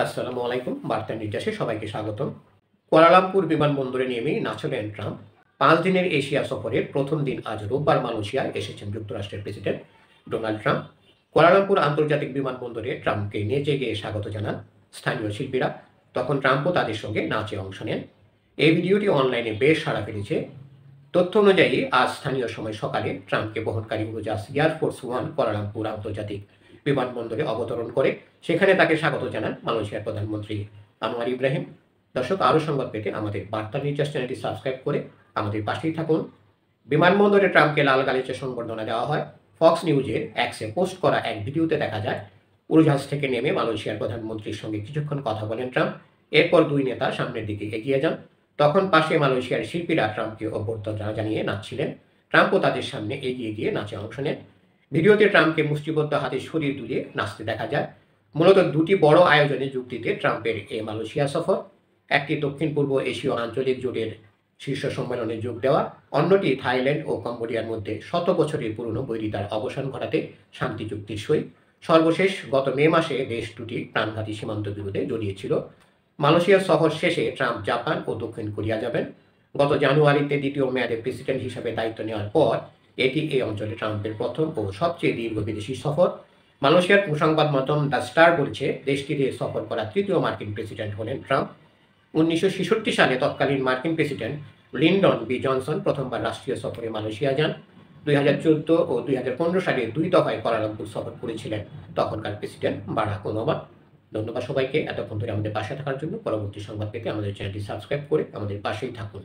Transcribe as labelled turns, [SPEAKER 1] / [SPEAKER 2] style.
[SPEAKER 1] আসসালামু আলাইকুম। বার্তা নির্যাসে সবাইকে স্বাগতম। কুয়ালালামপুর বিমানবন্দরে নেমেই নাচলেন ট্রাম্প। ৫ দিনের এশিয়া সফরের প্রথম দিন আজ রোববার মালয়েশিয়ায় এসেছেন যুক্তরাষ্ট্রের প্রেসিডেন্ট ডোনাল্ড ট্রাম্প। কুয়ালালামপুর আন্তর্জাতিক বিমানবন্দরে ট্রাম্পকে নেচে গিয়ে স্বাগত জানান স্থানীয় শিল্পীরা। তখন ট্রাম্পও তাদের সঙ্গে নাচে অংশ নেন। এই ভিডিওটি অনলাইনে বেশ সাড়া ফেলেছে। তথ্য অনুযায়ী আজ স্থানীয় সময় সকালে ট্রাম্পকে বহনকারী উড়োজাহাজ এয়ারফোর্স ওয়ান কুয়ালালামপুর আন্তর্জাতিক বিমানবন্দরে অবতরণ করে। সেখানে তাকে স্বাগত জানান মালয়েশিয়ার প্রধানমন্ত্রী আনোয়ার ইব্রাহিম। দর্শক, আরও সংবাদ পেতে আমাদের বার্তা নির্যাস চ্যানেলটি সাবস্ক্রাইব করে আমাদের পাশেই থাকুন। বিমানবন্দরে ট্রাম্পকে লাল গালিচে সংবর্ধনা দেওয়া হয়। ফক্স নিউজের এক্সে পোস্ট করা এক ভিডিওতে দেখা যায় উড়োজাহাজ থেকে নেমে মালয়েশিয়ার প্রধানমন্ত্রীর সঙ্গে কিছুক্ষণ কথা বলেন ট্রাম্প। এরপর দুই নেতা সামনের দিকে এগিয়ে যান। তখন পাশে মালয়েশিয়ার শিল্পীরা ট্রাম্পকে অভ্যর্থনা জানিয়ে নাচছিলেন। ট্রাম্পও তাদের সামনে এগিয়ে গিয়ে নাচে অংশ নেন। ভিডিওতে ট্রাম্পকে মুষ্টিবদ্ধ হাতে শরীর দুলিয়ে নাচতে দেখা যায়। মূলত দুটি বড় আয়োজনে যোগ দিতে ট্রাম্পের এই মালয়েশিয়া সফর। একটি দক্ষিণ পূর্ব এশীয় আঞ্চলিক জোটের শীর্ষ সম্মেলনে যোগ দেওয়া, অন্যটি থাইল্যান্ড ও কম্বোডিয়ার মধ্যে শত বছরের পুরনো বৈরিতার অবসান ঘটাতে শান্তি চুক্তির সই। সর্বশেষ গত মে মাসে দেশ দুটি প্রাণঘাতী সীমান্ত বিরোধে জড়িয়েছিল। মালয়েশিয়া সফর শেষে ট্রাম্প জাপান ও দক্ষিণ কোরিয়া যাবেন। গত জানুয়ারিতে দ্বিতীয় মেয়াদে প্রেসিডেন্ট হিসেবে দায়িত্ব নেওয়ার পর এটি এই অঞ্চলে ট্রাম্পের প্রথম ও সবচেয়ে দীর্ঘ বিদেশি সফর। মালয়েশিয়ার সংবাদ মাধ্যম দ্য স্টার বলছে, দেশটিতে সফর করা তৃতীয় মার্কিন প্রেসিডেন্ট হলেন ট্রাম্প। ১৯৬৬ সালে তৎকালীন মার্কিন প্রেসিডেন্ট লিন্ডন বি জনসন প্রথমবার রাষ্ট্রীয় সফরে মালয়েশিয়া যান। ২০১৪ ও ২০১৫ সালে ২ দফায় কুয়ালালামপুর সফর করেছিলেন তখনকার প্রেসিডেন্ট বারাক ওবামা। ধন্যবাদ সবাইকে এতক্ষণ ধরে আমাদের পাশে থাকার জন্য। পরবর্তী সংবাদ পেতে আমাদের চ্যানেলটি সাবস্ক্রাইব করে আমাদের পাশেই থাকুন।